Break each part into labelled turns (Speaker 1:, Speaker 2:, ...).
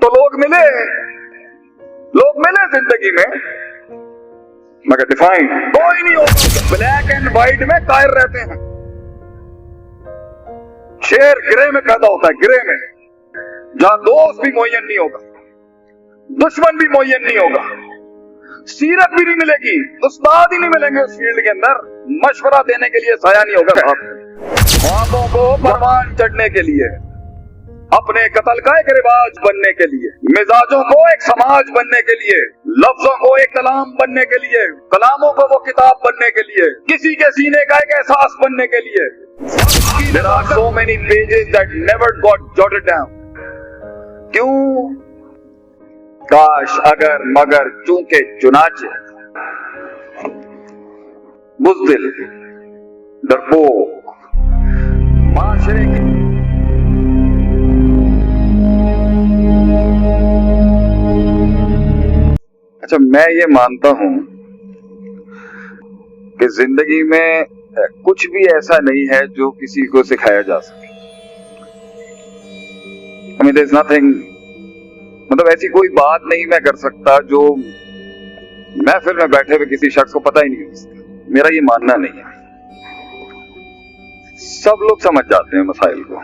Speaker 1: تو लोग मिले जिंदगी में, मगर डिफाइन कोई नहीं होगा। ब्लैक एंड व्हाइट में कायर रहते हैं। शेर ग्रे में पैदा होता है, ग्रे में, जहां दोस्त भी मुअय्यन नहीं होगा, दुश्मन भी मुअय्यन नहीं होगा, सीरत भी नहीं मिलेगी, उस्ताद ही नहीं मिलेंगे उस फील्ड के अंदर, मशवरा देने के लिए साया नहीं होगा साथ में। ख्वाबों को परवान चढ़ने के लिए, अपने कत्ल का एक रिवाज बनने के लिए, मिजाजों को एक समाज बनने के लिए, लफ्जों को एक कलाम बनने के लिए, कलामों को वो किताब बनने के लिए, किसी के सीने का एक एहसास बनने के लिए। There are so many pages that never got jotted down. क्यों? काश, अगर, मगर, चूंकि, चुनाचे, बुज़दिल, डरपोक, माशरे की अच्छा, मैं ये मानता हूं कि जिंदगी में कुछ भी ऐसा नहीं है जो किसी को सिखाया जा सके। I mean, there's nothing, मतलब ऐसी कोई बात नहीं मैं कर सकता जो महफिल में बैठे हुए किसी शख्स को पता ही नहीं हो सकता। मेरा ये मानना नहीं है। सब लोग समझ जाते हैं मसाइल को।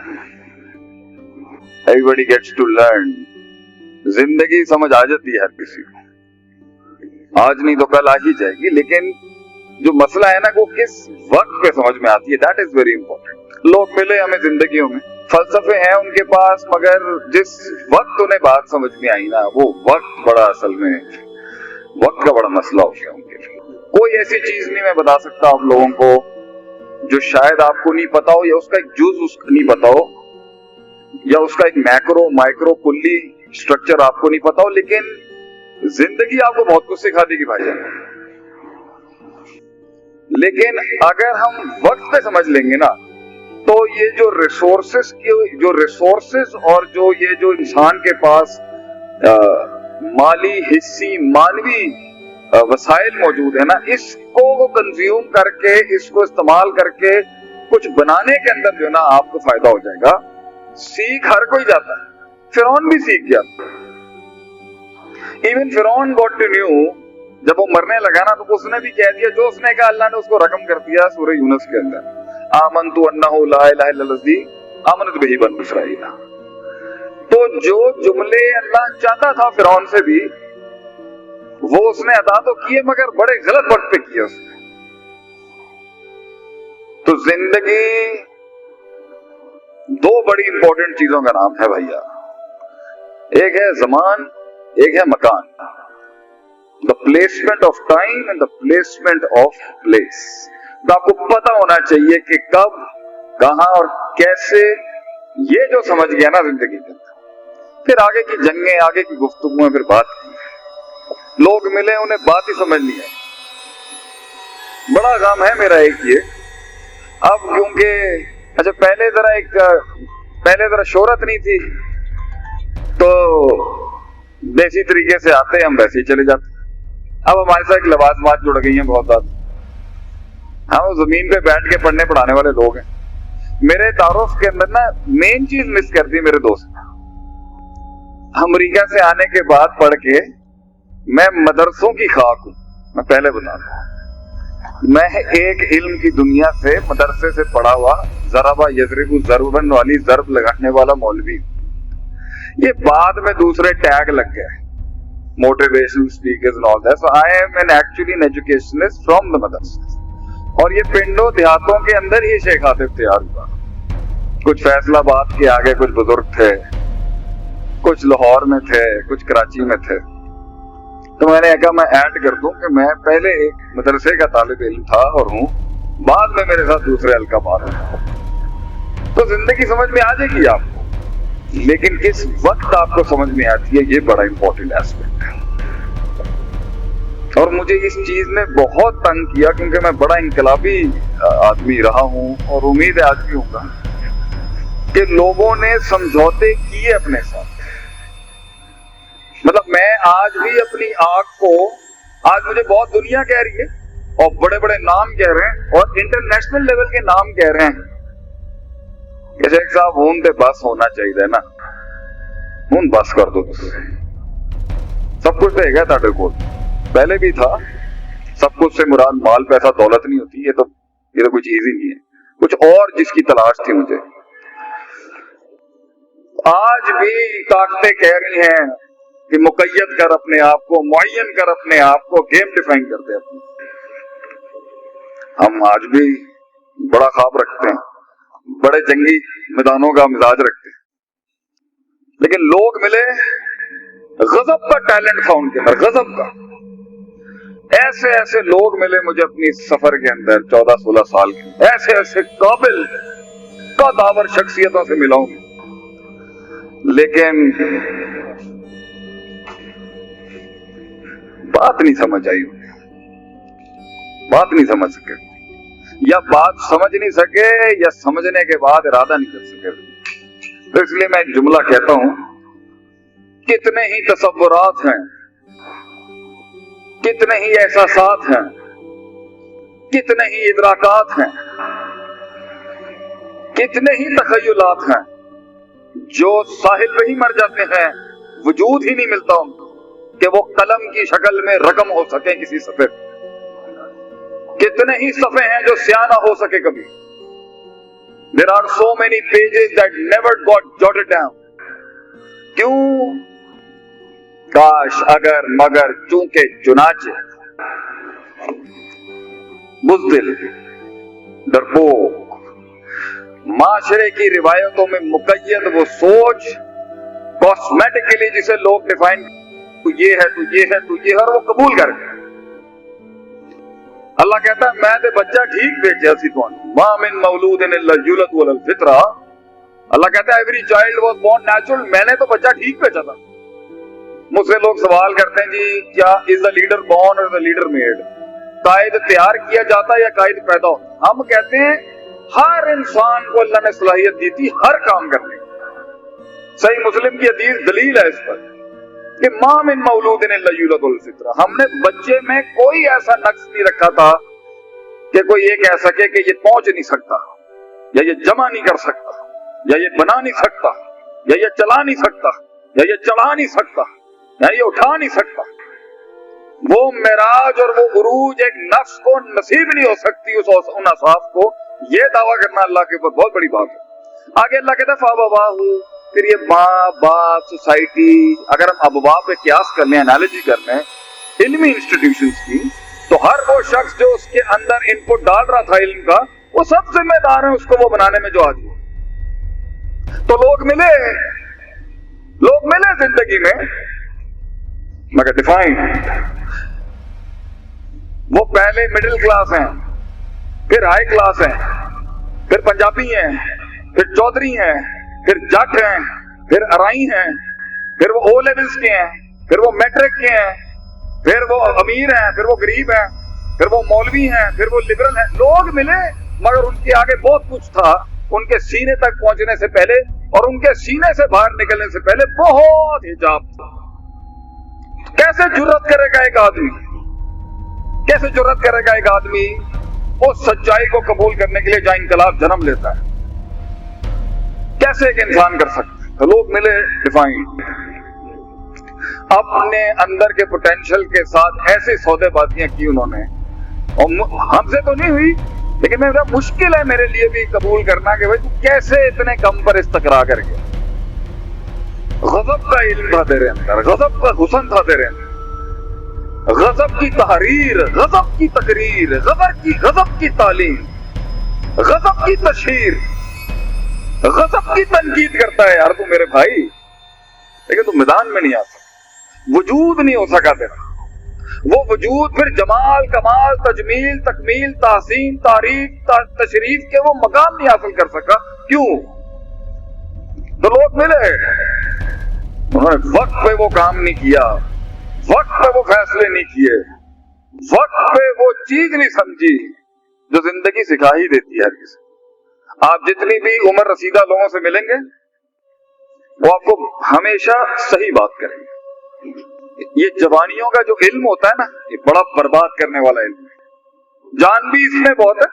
Speaker 1: Everybody gets to learn. जिंदगी समझ आ जाती है हर किसी को, आज नहीं तो कल आ ही जाएगी, लेकिन जो मसला है ना वो किस वक्त पे समझ में आती है, दैट इज वेरी इंपॉर्टेंट। लोग मिले हमें जिंदगियों में, फलसफे हैं उनके पास, मगर जिस वक्त उन्हें बात समझ में आई ना, वो वक्त बड़ा, असल में वक्त का बड़ा मसला हो गया उनके लिए। कोई ऐसी चीज नहीं मैं बता सकता आप लोगों को जो शायद आपको नहीं पता हो, या उसका एक जुज उसको नहीं पता हो, या उसका एक मैक्रो माइक्रो कुल्ली स्ट्रक्चर आपको नहीं पता हो, लेकिन जिंदगी आपको बहुत कुछ सिखा देगी भाईजान। लेकिन अगर हम वक्त पे समझ लेंगे ना, तो ये जो रिसोर्सेस और जो इंसान के पास माली, हिस्सी, मानवी वसाइल मौजूद है ना, इसको वो कंज्यूम करके, इसको इस्तेमाल करके कुछ बनाने के अंदर जो है ना आपको फायदा हो जाएगा। सीख हर कोई जाता है, फिरौन भी सीख गया। इवन फिरौन गॉट टू न्यू, जब वो मरने लगा ना तो उसने भी कह दिया जो उसने कहा, अल्लाह ने उसको रकम कर दिया सूरह यूनुस के अंदर, आमनतु अन्नहु ला इलाहा इल्लल्लाज़ी आमनत बिही बनु इसराईल। तो जो जुमले अल्लाह चाहता था फिरौन से भी, वो उसने अदा तो किए, मगर बड़े गलत वक्त पे किए उसने। तो जिंदगी दो बड़ी इंपॉर्टेंट चीजों का नाम है भैया, एक है जमान, एक है मकान। The placement of time and the placement of place. तो आपको पता होना चाहिए कि कब, कहां और कैसे, ये जो समझ गया ना जिंदगी के अंदर, फिर आगे की जंगें, आगे की गुफ्तगू में फिर बात की। लोग मिले, उन्हें बात ही समझ नहीं आई। बड़ा गम है मेरा एक ये, अब क्योंकि अच्छा पहले जरा शोहरत नहीं थी, तो देसी तरीके से आते हम वैसे ही चले जाते। अब हमारे साथ लवाजमात जुड़ गई हैं बहुत ज्यादा, हम जमीन पे बैठ के पढ़ने पढ़ाने वाले लोग हैं। मेरे तारुफ के अंदर ना मेन चीज मिस कर दी मेरे दोस्त ने। अमेरिका से आने के बाद पढ़ के मैं मदरसों की खाक हूं। मैं पहले बता दूं, मैं एक इल्म की दुनिया से, मदरसे से पढ़ा हुआ, जरबा यजरिबु जरबन वाली जरब लगाने वाला मौलवी। ये बाद में दूसरे टैग लग गए, motivational speakers and all that. So I am an actually an educationist from the madrasa. और ये पिंडों देहातों के अंदर ही शेख आतिफ तैयार हुआ। कुछ फैसलाबाद के आगे कुछ बुजुर्ग थे, कुछ लाहौर में थे, कुछ कराची में थे। तो मैंने कहा मैं ऐड कर दूं कि मैं पहले एक मदरसे का तालिब इल्म था और हूं, बाद में मेरे साथ दूसरे हल्का बात है। तो जिंदगी समझ में आ जाएगी आपको, लेकिन किस वक्त आपको समझ में आती है, ये बड़ा इंपॉर्टेंट एस्पेक्ट है। और मुझे इस चीज ने बहुत तंग किया, क्योंकि मैं बड़ा इनकलाबी आदमी रहा हूं और उम्मीद है आज भी होगा, कि लोगों ने समझौते किए अपने साथ। मतलब मैं आज भी अपनी आंख को, आज मुझे बहुत दुनिया कह रही है और बड़े बड़े नाम कह रहे हैं और इंटरनेशनल लेवल के नाम कह रहे हैं कि शेख साहब हूं ते बस होना चाहिए ना, ਹੁਣ बस कर दो तुम, सब कुछ तो है ताड़े को, पहले भी था। सब कुछ से मुराद माल पैसा दौलत नहीं होती, ये तो कोई चीज ही नहीं है, कुछ और जिसकी तलाश थी मुझे। आज भी ताकतें कह रही हैं कि मुकय्यद कर अपने आप को, मुअय्यन कर अपने आप को, गेम डिफाइन कर दे अपनी। हम आज भी बड़ा ख्वाब रखते हैं, बड़े जंगी मैदानों का मिजाज रखते हैं, लेकिन लोग मिले, गजब का टैलेंट था उनके अंदर, गजब का। ऐसे ऐसे लोग मिले मुझे अपनी सफर के अंदर 14-16 साल के, ऐसे ऐसे काबिल कदावर शख्सियतों से मिला हूं, लेकिन बात नहीं समझ आई उन्हें, बात नहीं समझ सके, या बात समझ नहीं सके, या समझने के बाद इरादा नहीं कर सके। तो इसलिए मैं एक जुमला कहता हूं, कितने ही तसव्वुरात हैं, कितने ही एहसासात हैं, कितने ही इदराकात हैं, कितने ही तखय्युलात हैं जो साहिल में ही मर जाते हैं, वजूद ही नहीं मिलता उनको कि वो कलम की शक्ल में रकम हो सके किसी सफे। कितने ही सफे हैं जो स्याह ना हो सके कभी। There are so many pages that never got jotted down. क्यों? काश, अगर, मगर, चूंकि, चुनाचे, बुज़दिल, डरपोक, माशरे की रिवायतों में मुकय्यद वो सोच, कॉस्मेटिकली जिसे लोग डिफाइन, तू ये है, तू ये है, तू ये है, और वो कबूल कर गए। अल्लाह कहता है मैं ते बच्चा ठीक भेजा सी तुहानू, मा मिन मौलूदिन इल्ला युलदु अलल फितरा। अल्लाह कहता है every child was born natural, मैंने तो बच्चा ठीक भेजा था। मुझसे लोग सवाल करते हैं जी क्या इज द लीडर बोर्न और द लीडर मेड, कायद तैयार किया जाता है या कायद पैदा होता? हम कहते हैं हर इंसान को अल्लाह ने सलाहियत दी थी हर काम करने की। सही मुस्लिम की हदीस दलील है इस पर कि मा मिन मौलूदिन इल्ला युलदु अलल फितरा, हमने बच्चे में कोई ऐसा नक्स नहीं रखा था कि कोई ये कह सके कि ये पहुंच नहीं सकता, या ये जमा नहीं कर सकता, या ये बना नहीं सकता, या ये चला नहीं सकता, या ये चढ़ा नहीं सकता, या ये उठा नहीं सकता। वो मेराज और वो उरूज एक नफ्स को नसीब नहीं हो सकती उन असाफ को, ये दावा करना अल्लाह के ऊपर बहुत बड़ी बात है। आगे अल्लाह कहता है फाबाहु, फिर ये माँ बाप सोसाइटी, अगर हम अबवा पे कियास कर लें, एनालॉजी कर लें इल्मी इंस्टीट्यूशंस की, तो हर वो शख्स जो उसके अंदर इनपुट डाल रहा था इल्म का, वो सब जिम्मेदार है उसको वो बनाने में जो आज हुआ। तो लोग मिले जिंदगी में, मगर डिफाइन, वो पहले मिडिल क्लास हैं, फिर हाई क्लास हैं, फिर पंजाबी हैं, फिर चौधरी हैं, फिर जट हैं, फिर अराई हैं, फिर वो ओ लेवल्स के हैं, फिर वो मैट्रिक के हैं, फिर वो अमीर हैं, फिर वो गरीब हैं, फिर वो मौलवी हैं, फिर वो लिबरल हैं। लोग मिले मगर उनके आगे बहुत कुछ था, उनके सीने तक पहुंचने से पहले और उनके सीने से बाहर निकलने से पहले बहुत हिजाब था। कैसे जुर्रत करेगा एक आदमी, कैसे जुर्रत करेगा एक आदमी उस सच्चाई को कबूल करने के लिए जहां इनकलाब जन्म लेता है? कैसे एक इंसान कर सकता है? तो लोग मिले डिफाइंड, अपने अंदर के पोटेंशियल के साथ ऐसी सौदेबाजियां की उन्होंने, और हमसे तो नहीं हुई, लेकिन मेरा मुश्किल है मेरे लिए भी कबूल करना कि भाई तू कैसे इतने कम पर इस्तकरा कर गया। गजब का इल्म था तेरे अंदर, गजब का हुस्न था तेरे अंदर, गजब की तहरीर, गजब की तकरीर, गजब की तालीम, गजब की तशहीर, गजब की तनकीद करता है यार तू मेरे भाई, लेकिन तू मैदान में नहीं आ सकता, वजूद नहीं हो सका तेरा। वो वजूद फिर जमाल, कमाल, तजमील, तकमील, तासीन, तारीफ, तशरीफ के वो मकाम नहीं हासिल कर सका। क्यों? तो लोग मिले, उन्होंने वक्त पे वो काम नहीं किया, वक्त पे वो फैसले नहीं किए, वक्त पे वो चीज नहीं समझी जो जिंदगी सिखा ही देती है हर किसी। आप जितनी भी उम्र रसीदा लोगों से मिलेंगे वो आपको हमेशा सही बात करेंगे। ये जवानियों का जो इल्म होता है ना, ये बड़ा बर्बाद करने वाला इल्म है। जान भी इसमें बहुत है,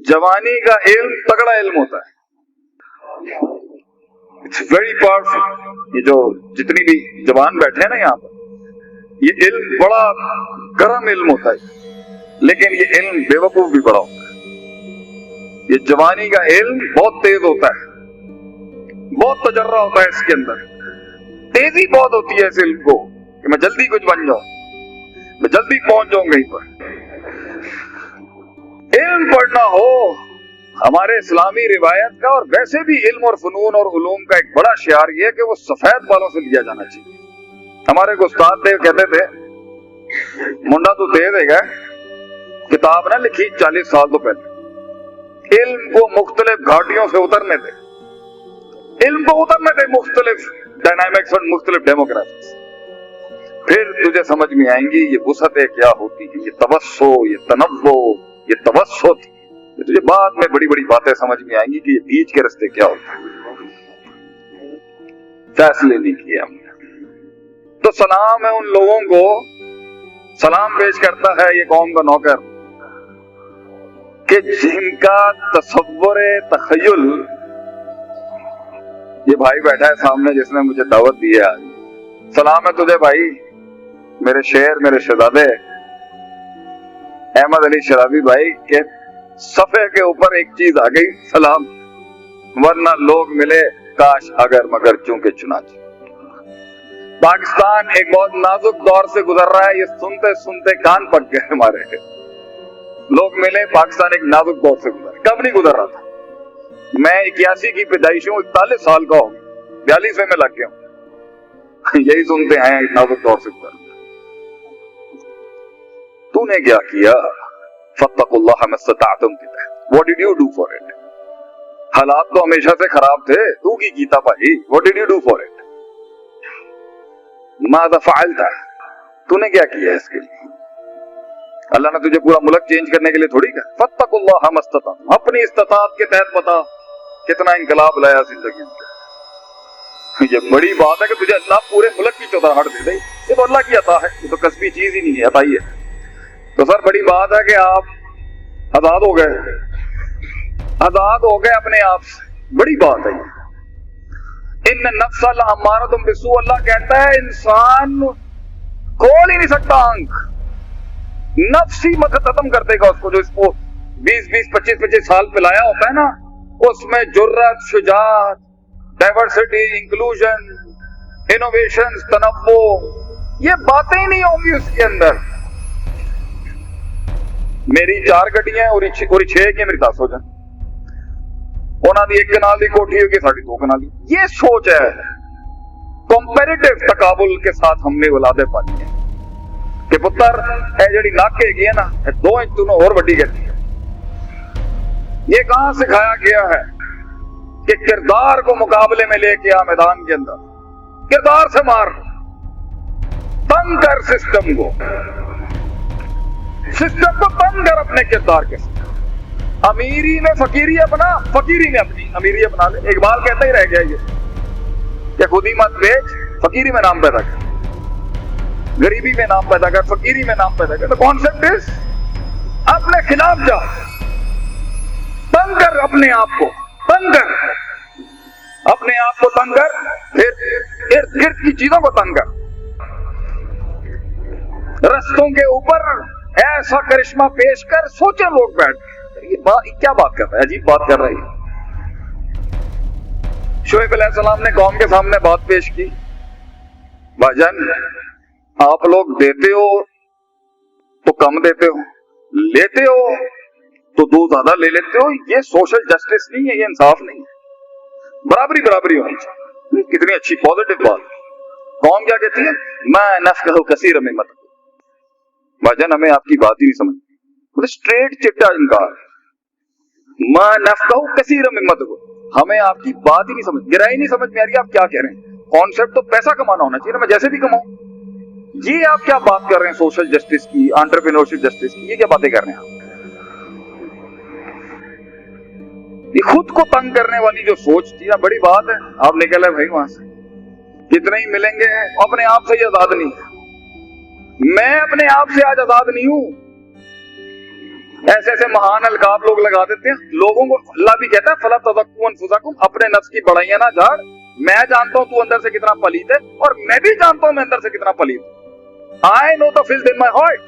Speaker 1: जवानी का इल्म तगड़ा इल्म होता है। It's very powerful. یہ جو جتنی بھی جوان بیٹھے ہیں نا یہاں پر, یہ علم بڑا گرم علم ہوتا ہے, لیکن یہ علم بے وقوف بھی بڑا ہوتا ہے. یہ جوانی کا علم بہت تیز ہوتا ہے, بہت تجربہ ہوتا ہے اس کے اندر, تیزی بہت ہوتی ہے اس علم کو کہ میں جلدی کچھ بن جاؤں, میں جلدی پہنچ جاؤں کہیں پر. علم پڑھنا ہو ہمارے اسلامی روایت کا, اور ویسے بھی علم اور فنون اور علوم کا ایک بڑا شعار یہ ہے کہ وہ سفید بالوں سے لیا جانا چاہیے. ہمارے ایک استاد تھے, کہتے تھے منڈا تو تیز ہے گا, کتاب نہ لکھی 40 سال تو پہلے, علم کو مختلف گھاٹیوں سے اترنے دے, علم کو اترنے دے مختلف ڈائنامکس اور مختلف ڈیموگرافکس, پھر تجھے سمجھ میں آئیں گی یہ وسعتیں کیا ہوتی ہیں, یہ توسع, یہ تنوع, یہ توسط, تجھے بعد میں بڑی بڑی باتیں سمجھ میں آئیں گی کہ یہ بیچ کے رستے کیا ہوتے ہیں. فیصلے نہیں کیے ہم نے. تو سلام ہے ان لوگوں کو, سلام پیش کرتا ہے یہ قوم کا نوکر کہ جن کا تصور تخیل, یہ بھائی بیٹھا ہے سامنے جس نے مجھے دعوت دی ہے آج, سلام ہے تجھے بھائی, میرے شیر, میرے شہزادے احمد علی شرابی بھائی کے صفحے کے اوپر ایک چیز آ گئی, سلام, ورنہ لوگ ملے کاش اگر مگر چونکہ چنانچہ. پاکستان ایک بہت نازک دور سے گزر رہا ہے, یہ سنتے سنتے کان پک گئے ہمارے. لوگ ملے, پاکستان ایک نازک دور سے گزر, کب نہیں گزر رہا تھا. میں 81 کی پیدائش ہوں, 41 سال کا ہوں, 42 میں لگ گیا ہوں, یہی سنتے ہیں ایک نازک دور سے گزر. تو نے کیا کیا؟ فاتقوا اللہ ما استطعتم کے تحت. What did you do for it? حالات تو ہمیشہ سے خراب تھے, تو کی کیتا بھائی, What did you do for it? ماذا فعلت؟ تو نے کیا کیا اس کے لیے؟ اللہ نے تجھے پورا ملک چینج کرنے کے لیے تھوڑی کہا. فاتقوا اللہ ما استطعتم, اپنی استطاعت کے تحت بتا کتنا انقلاب لایا زندگی میں. یہ بڑی بات ہے کہ تجھے اللہ پورے ملک کی چودراہٹ دے دے, یہ تو اللہ کی عطا ہے, یہ تو کسبی چیز ہی نہیں ہے, عطا ہی ہے. تو سر بڑی بات ہے کہ آپ آزاد ہو گئے, آزاد ہو گئے اپنے آپ سے, بڑی بات ہے یہ. ان النفس لامارۃ بالسوء, اللہ کہتا ہے انسان کھول ہی نہیں سکتا آنکھ, نفس ہی مت ختم کر دے گا اس کو, جو اس کو 20-25 سال پلایا ہوتا ہے نا, اس میں جرات, شجاعت, ڈائیورسٹی, انکلوژن, انوویشن, تنوع, یہ باتیں ہی نہیں ہوں گی اس کے اندر. میری 4 گڈیاں اور 6 کی میری 10 ہو جائیں, انہوں نے 1 کنال کی کوٹھی ہوگی, 2.5 کنال کی. یہ سوچ ہے, کمپیریٹو تقابل کے ساتھ ہم نے اولادیں پالی ہیں کہ پتر اے جڑی ناک ہے نا 2 انچ تو اور بڑی کرتی ہے. یہ کہاں سکھایا گیا ہے کہ کردار کو مقابلے میں لے کے آ میدان کے اندر, کردار سے مار, تنگ کر سسٹم کو, سسٹم کو تنگ کر اپنے کردار کے ساتھ. امیری میں فقیری اپنا, فقیری میں اپنی امیری اپنا لے. اقبال کہتا ہی رہ گیا یہ کہ خودی مت بیچ, فقیری میں نام پیدا کر, غریبی میں نام پیدا کر, فقیری میں نام پیدا کر. تو کانسیپٹ از اپنے خلاف جا, تنگ کر اپنے آپ کو, تنگ کر اپنے آپ کو, تنگ کر, پھر ارد گرد کی چیزوں کو تنگ کر. رستوں کے اوپر ایسا کرشمہ پیش کر, سوچے لوگ بیٹھ یہ کیا بات کر رہا ہے, عجیب بات کر رہی ہے. شعیب علیہ السلام نے قوم کے سامنے بات پیش کی, بھائی جان آپ لوگ دیتے ہو تو کم دیتے ہو, لیتے ہو تو 2 زیادہ لے لیتے ہو. یہ سوشل جسٹس نہیں ہے, یہ انصاف نہیں ہے, برابری برابری ہونی چاہیے. کتنی اچھی پازیٹو بات. قوم کیا کہتی ہے؟ میں نفقہ کثیر مت. بھائی جان ہمیں آپ کی بات ہی نہیں سمجھ, اسٹریٹ چٹا انکار. میں نفقہ کثیر مت, ہمیں آپ کی بات ہی نہیں سمجھ, گہرائی نہیں سمجھ میں آ رہی آپ کیا کہہ رہے ہیں. کانسیپٹ تو پیسہ کمانا ہونا چاہیے, میں جیسے بھی کماؤں. یہ آپ کیا بات کر رہے ہیں سوشل جسٹس کی, انٹرپرینورشپ جسٹس کی, یہ کیا باتیں کر رہے ہیں آپ؟ یہ خود کو تنگ کرنے والی جو سوچ تھی نا, بڑی بات ہے. آپ نکلے بھائی وہاں سے, کتنے ہی ملیں گے, اپنے آپ سے ہی آزاد نہیں. میں اپنے آپ سے آج آزاد نہیں ہوں. ایسے ایسے مہان القاب لوگ لگا دیتے ہیں لوگوں کو. اللہ بھی کہتا ہے فلا تزکوا انفسکم, اپنے نفس کی بڑائیاں نہ جھاڑ, मैं जानता हूं तू अंदर से कितना पलीत है और मैं भी जानता हूं मैं अंदर से कितना पलीत हूं। I know the filth in my heart.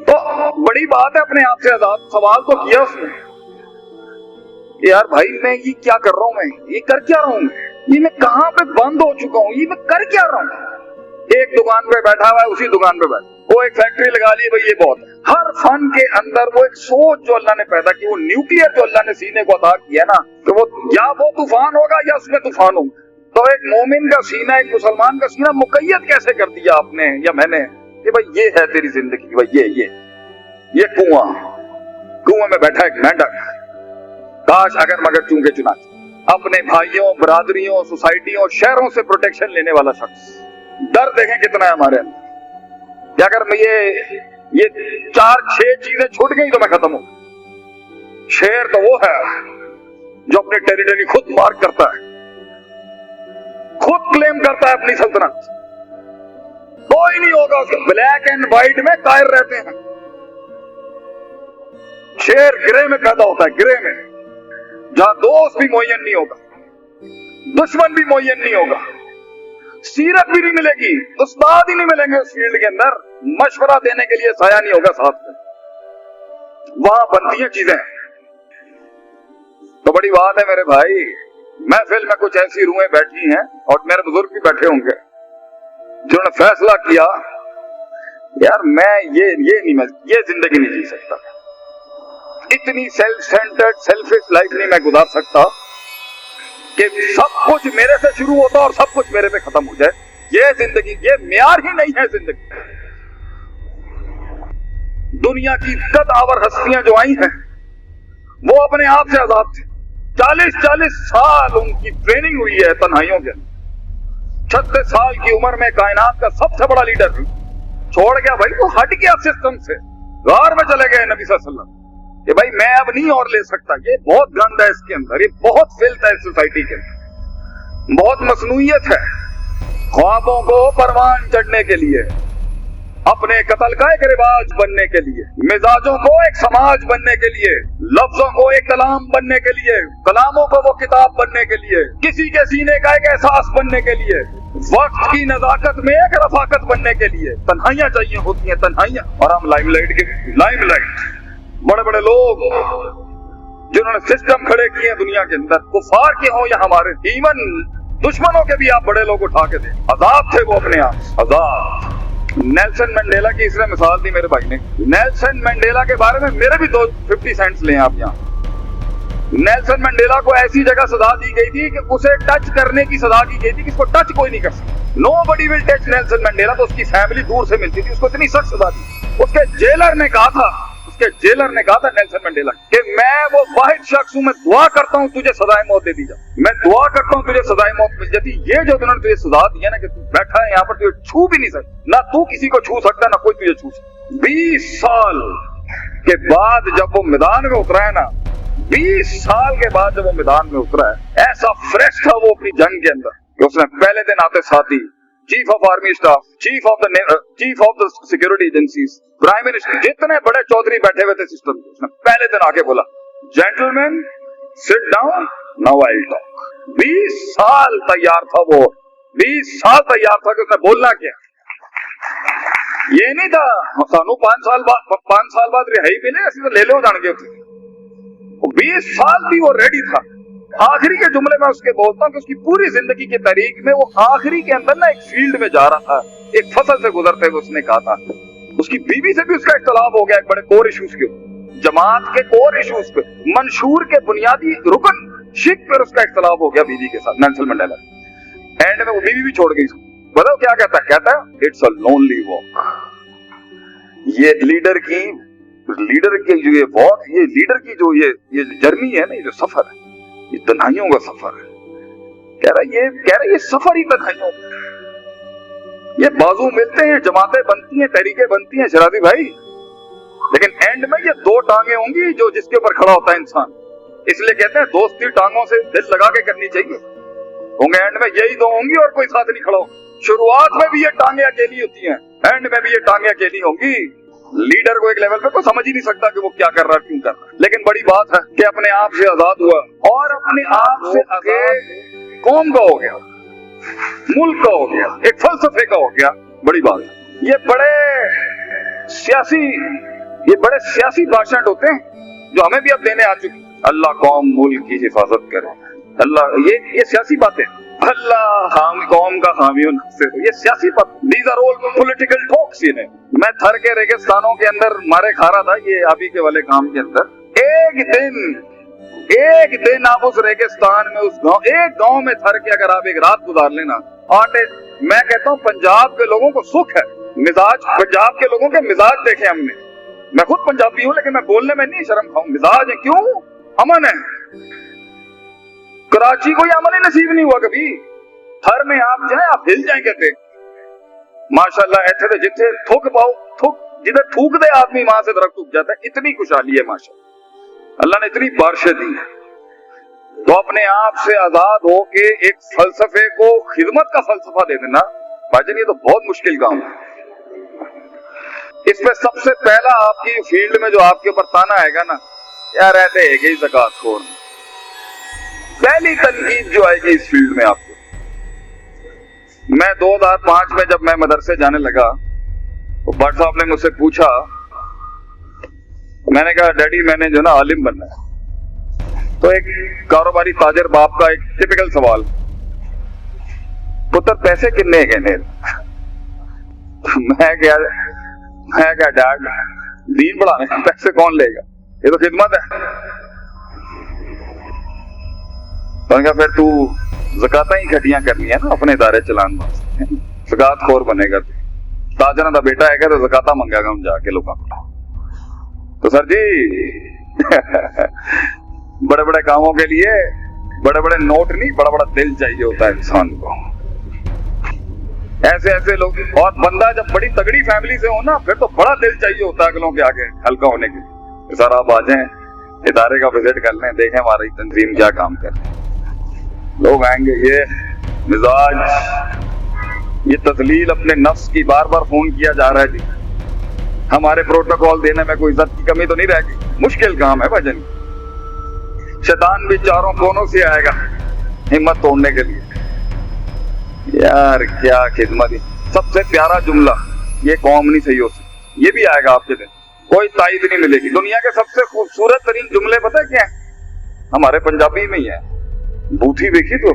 Speaker 1: तो बड़ी बात है अपने आप से आजाद। सवाल तो किया उसने, यार भाई मैं ये क्या कर रहा हूं, मैं ये कर क्या रहा हूं, ये मैं कहां पे बंद हो चुका हूं, ये मैं कर क्या रहा हूं। एक दुकान पे बैठा हुआ है, उसी दुकान पे बैठा, वो एक फैक्ट्री लगा ली, भाई ये बहुत है। हर फन के अंदर वो एक सोच जो अल्लाह ने पैदा की, वो न्यूक्लियर जो अल्लाह ने सीने को अता किया ना, तो वो या वो तूफान होगा या उसमें तूफान होगा। तो एक मोमिन का सीना, एक मुसलमान का सीना मुकय्यद कैसे कर दिया आपने या मैंने कि भाई ये है तेरी जिंदगी, भाई ये कुआं में बैठा एक मेंढक, काश अगर मगर चूंके चुना, अपने भाइयों, बरादरियों, सोसाइटियों, शहरों से प्रोटेक्शन लेने वाला शख्स। डर देखें कितना है हमारे अंदर कि अगर मैं ये 4-6 चीजें छूट गई तो मैं खत्म हूं। शेर तो वो है जो अपनी टेरिटरी खुद मार्क करता है, खुद क्लेम करता है अपनी सल्तनत, कोई नहीं होगा उसके। ब्लैक एंड व्हाइट में कायर रहते हैं। शेर ग्रे में पैदा होता है, ग्रे में, जहां दोस्त भी मुय्यन नहीं होगा, दुश्मन भी मुय्यन नहीं होगा, सीरत भी नहीं मिलेगी, उस्ताद ही नहीं मिलेंगे उस फील्ड के अंदर, मशवरा देने के लिए साया नहीं होगा साथ में। वहां बनती हैं चीजें। तो बड़ी बात है मेरे भाई, महफिल में कुछ ऐसी रूहें बैठी हैं और मेरे बुजुर्ग भी बैठे होंगे जिन्होंने फैसला किया यार मैं ये जिंदगी नहीं जी सकता, इतनी सेल्फ सेंटर्ड सेल्फिश लाइफ नहीं मैं गुजार सकता कि सब कुछ मेरे से शुरू होता और सब कुछ मेरे पे खत्म हो जाए। ये जिंदगी, ये म्यार ही नहीं है जिंदगी। दुनिया की कदावर हस्तियां जो आई हैं वो अपने आप से आजाद थे। 40-40 साल उनकी ट्रेनिंग हुई है तन्हाइयों के। 36 साल की उम्र में कायनात का सबसे बड़ा लीडर छोड़ गया भाई, वो हट गया सिस्टम से, गार में चले गए नबी सल्लल्लाहु अलैहि वसल्लम कि भाई मैं अब नहीं और ले सकता, ये बहुत गंद है इसके अंदर, ये बहुत फिल्थ है इस सोसाइटी के अंदर, बहुत मसनूइयत है। ख्वाबों को परवान चढ़ने के लिए, अपने कत्ल का एक रिवाज बनने के लिए, मिजाजों को एक समाज बनने के लिए, लफ्जों को एक कलाम बनने के लिए, कलामों को वो किताब बनने के लिए, किसी के सीने का एक एहसास बनने के लिए, वक्त की नजाकत में एक रफाकत बनने के लिए तन्हाइयां चाहिए होती हैं, तन्हाइयां। और हम लाइमलाइट बड़े बड़े लोग जिन्होंने सिस्टम खड़े किए हैं दुनिया के अंदर, कुफार के हों या हमारे, इवन दुश्मनों के भी आप बड़े लोग उठा के दें, आजाद थे वो अपने आप, आजाद। नेल्सन मंडेला की इसने मिसाल दी मेरे भाई ने। नेल्सन मंडेला के बारे में मेरे भी 50 सेंट्स लें आप यहाँ। नेल्सन मंडेला को ऐसी जगह सजा दी गई थी कि उसे टच करने की सजा दी गई थी कि इसको टच कोई नहीं कर सकता, nobody will touch Nelson Mandela. तो उसकी फैमिली दूर से मिलती थी, उसको इतनी सख्त सजा दी। उसके जेलर ने कहा था नेल्सन मंडेला कि मैं वो वाहिद शख्स हूं, मैं दुआ करता हूं तुझे सजाए मौत दे दी जाए, मैं दुआ करता हूं तुझे सजाए मौत मिल जाती। ये जो उन्होंने तुझे सजा दी है ना कि तू बैठा है यहाँ पर, तुझे छू भी नहीं सकता, ना तू किसी को छू सकता ना कोई तुझे छू सकता। 20 साल के बाद जब वो मैदान में उतरा है ना, 20 साल के बाद जब वो मैदान में उतरा है, ऐसा फ्रेश था वो अपनी जंग के अंदर कि उसने पहले दिन आते साथ ही chief of army staff, chief of the security agencies, prime minister, जितने बड़े चौधरी बैठे हुए थे सिस्टम में, उसने पहले दिन आके बोला gentleman sit down now I will talk. 20 साल तैयार था वो, 20 साल तैयार था कि उसने बोलना क्या। ये नहीं था सानू 5 साल बाद रिहाई मिले असं तो ले लो जान गए। 20 साल भी वो रेडी था। आखिरी के जुमले में उसके बोलता हूँ कि उसकी पूरी जिंदगी की तारीख में वो आखिरी के अंदर ना एक फील्ड में जा रहा था, एक फसल से गुजरते हुए उसने कहा था, उसकी बीवी से भी उसका इख्तलाफ हो गया एक बड़े कोर इश्यूज के, जमात के कोर इश्यूज पे, मंशूर के बुनियादी रुकन शिक पर उसका इख्तलाफ हो गया बीवी के साथ, नेल्सन मंडेला। एंड में वो बीवी भी छोड़ गई। बताओ क्या कहता है? कहता है इट्स अ लोनली वॉक। ये लीडर की जो ये वॉक, ये लीडर की जो ये जर्नी है ना, ये जो सफर है, ये तन्हाइयों का सफर है। कह रहा ये सफर ही तन्हाइयों का। ये बाजू मिलते हैं, जमातें बनती हैं, तहरीकें बनती हैं शराबी भाई, लेकिन एंड में ये 2 टांगे होंगी जो जिसके ऊपर खड़ा होता है इंसान। इसलिए कहते हैं दोस्ती टांगों से दिल लगा के करनी चाहिए, होंगे एंड में यही 2 होंगी और कोई साथ नहीं खड़ा होगा। शुरुआत में भी ये टांगे अकेली होती हैं, एंड में भी ये टांगे अकेली होंगी। लीडर को एक लेवल पे कोई समझ ही नहीं सकता कि वो क्या कर रहा है, क्यों कर रहा है, लेकिन बड़ी बात है कि अपने आप से आजाद हुआ और अपने आप से आगे قوم کا ہو گیا, ملک کا ہو گیا, ایک فلسفے کا ہو گیا, بڑی بات. یہ بڑے سیاسی بھاشن ہوتے ہیں جو ہمیں بھی اب دینے آ چکے. اللہ قوم ملک کی حفاظت کرے, اللہ یہ سیاسی باتیں, اللہ قوم کا حامی یہ سیاسی بات. دیز آر آل پولیٹیکل ٹاکس. میں تھر کے ریگستانوں کے اندر مارے کھا رہا تھا یہ ابھی کے والے کام کے اندر. ایک دن آپ اس ریگستان میں اس گاؤں, ایک گاؤں میں تھر کے اگر آپ ایک رات گزار لینا, میں کہتا ہوں پنجاب کے لوگوں کو سکھ ہے. مزاج پنجاب کے لوگوں کے مزاج دیکھے ہم نے. میں خود پنجابی ہوں لیکن میں بولنے میں نہیں شرم کھاؤں. مزاج ہے, کیوں؟ امن ہے. کراچی کو یہ امن ہی نصیب نہیں ہوا کبھی. تھر میں آپ جائیں آپ ہل جائیں کہتے ماشاءاللہ. ایسے تو جتنے تھوک پاؤ جدھر تھوک دے آدمی وہاں سے درخت اگ جاتا ہے. اتنی خوشحالی ہے ماشاءاللہ, اللہ نے اتنی بارشیں دی. تو اپنے آپ سے آزاد ہو کے ایک فلسفے کو خدمت کا فلسفہ دے دینا بھائی, یہ تو بہت مشکل کام ہے. اس پہ سب سے پہلا آپ کی فیلڈ میں جو آپ کے اوپر تانا آئے گا نا, یار رہتے ہے کہ زکات خور. پہلی تنقید جو آئے گی اس فیلڈ میں آپ کو. میں 2005 میں جب میں مدرسے جانے لگا تو بٹ صاحب نے مجھ سے پوچھا, میں نے کہا ڈیڈی میں نے جو نا عالم بننا ہے. تو ایک کاروباری تاجر باپ کا ایک ٹپیکل سوال, پتر پیسے کتنے کہنے. میں کیا ڈیڈ دین پڑھانے پیسے کون لے گا, یہ تو خدمت ہے. تو کہا پھر تو زکاتیں ہی کھٹیاں کرنی ہے نا اپنے ادارے چلان واسطے, زکات خور بنے گا. تاجر دا بیٹا ہے کہ تو زکاتاں منگا گا ہم جا کے لوگوں کو. تو سر جی بڑے بڑے کاموں کے لیے بڑے بڑے نوٹ نہیں, بڑا بڑا دل چاہیے ہوتا ہے انسان کو. ایسے لوگ, اور بندہ جب بڑی تگڑی فیملی سے ہو نا پھر تو بڑا دل چاہیے ہوتا ہے اگلوں کے آگے ہلکا ہونے کے لیے. سر آپ آ جائیں ادارے کا وزٹ کر لیں, دیکھیں ہماری تنظیم کیا کام کر رہے ہیں. لوگ آئیں گے, یہ مزاج, یہ تذلیل اپنے نفس کی بار بار فون کیا جا رہا ہے. جی ہمارے پروٹوکول دینے میں کوئی عزت کی کمی تو نہیں رہے گی. مشکل کام ہے بھجن. شیطان بھی چاروں کونوں سے آئے گا ہمت توڑنے کے لیے. یار کیا خدمت. سب سے پیارا جملہ, یہ قوم نہیں صحیح ہو سکتی, یہ بھی آئے گا آپ کے دن. کوئی تائید نہیں ملے گی. دنیا کے سب سے خوبصورت ترین جملے پتہ کیا ہیں؟ ہمارے پنجابی میں ہی ہے. بوتھی دیکھی تو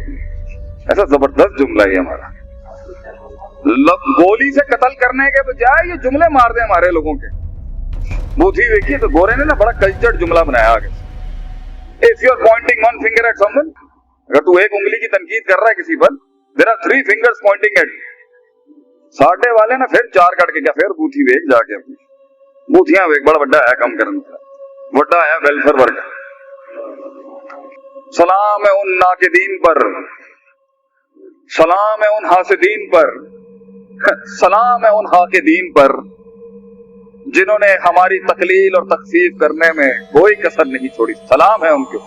Speaker 1: ایسا زبردست جملہ ہے ہمارا. گولی سے قتل کرنے کے بجائے یہ جملے مار دیں ہمارے لوگوں کے. بوتھی دیکھی تو گورے نے نا بڑا کلچرڈ جملہ بنایا آگے. If you are pointing one finger at someone, اگر تو ایک انگلی کی تنقید کر رہا ہے کسی پر, there are 3 fingers pointing at you. ساڈے والے نا پھر 4 کٹ کے کیا پھر بوتھی ویک جا کے اپنی بوتھیاں ویک بڑا بڑا ہے کم کرنا, بڑا ہے ویلفیئر ورک. سلام ہے ان ناقدین پر, سلام ہے ان حاسدین پر, سلام ہے ان حاقدین پر جنہوں نے ہماری تقلیل اور تخفیف کرنے میں کوئی کسر نہیں چھوڑی. سلام ہے ان کے.